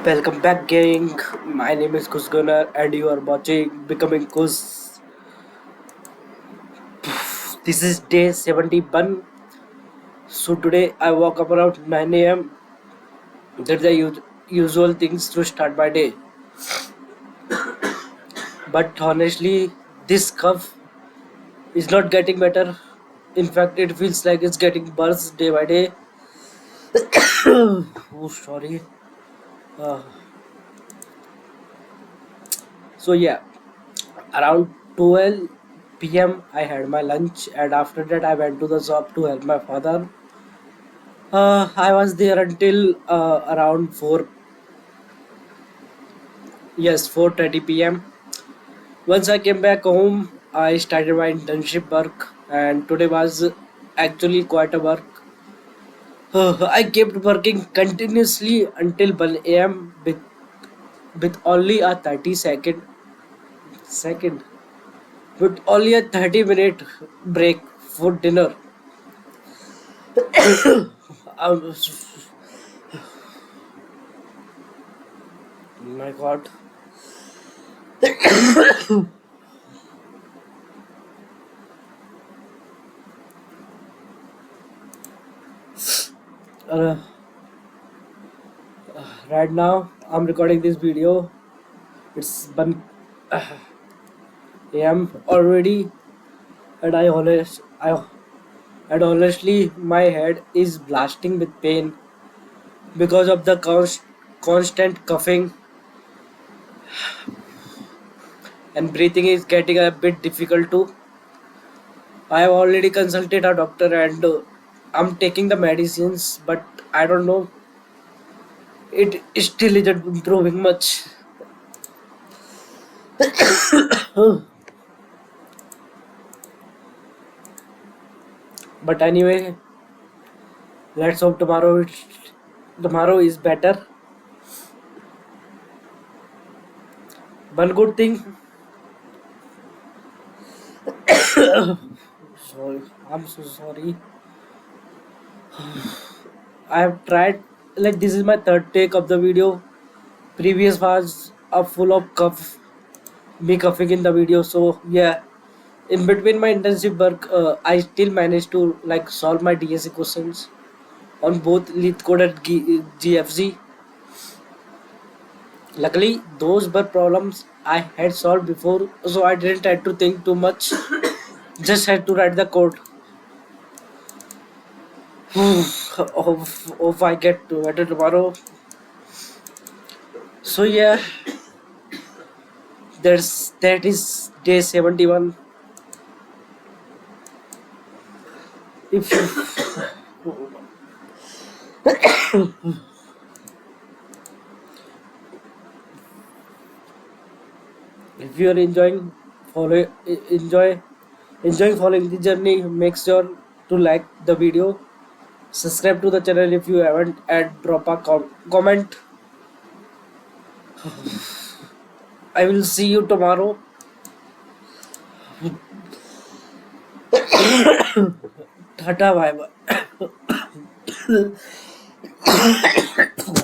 Welcome back, gang. My name is Kus Gunnar, and you are watching Becoming Kus. This is day 71. So today I woke up around 9 a.m. That's the usual things to start my day. But honestly, this cough is not getting better. In fact, it feels like it's getting worse day by day. Oh, sorry. Uh, so yeah, around 12 p.m. I had my lunch, and after that I went to the shop to help my father. I was there until around 4:30 p.m. Once I came back home, I started my internship work, and today was actually quite a work. I kept working continuously until 1 a.m. with only a 30 second with only a 30-minute break for dinner. Um, my God. Uh, right now, I'm recording this video. It's 1 a.m. already, and and honestly, my head is blasting with pain because of the constant coughing, and breathing is getting a bit difficult too. I have already consulted a doctor, and I'm taking the medicines, but I don't know. It still isn't improving much. But anyway, let's hope tomorrow is better. One good thing. Sorry, I'm so sorry. I have tried, like, this is my third take of the video. Previous was a full of me coughing in the video. So yeah, in between my intensive work, I still managed to like solve my DSC questions on both Leet Code and GFZ. Luckily, those were problems I had solved before, so I didn't have to think too much. Just had to write the code. If I get to better tomorrow. So yeah, that is day 71. If if you are follow enjoy enjoying following the journey, make sure to like the video, subscribe to the channel if you haven't, and drop a comment. I will see you tomorrow. Tata, bye bye.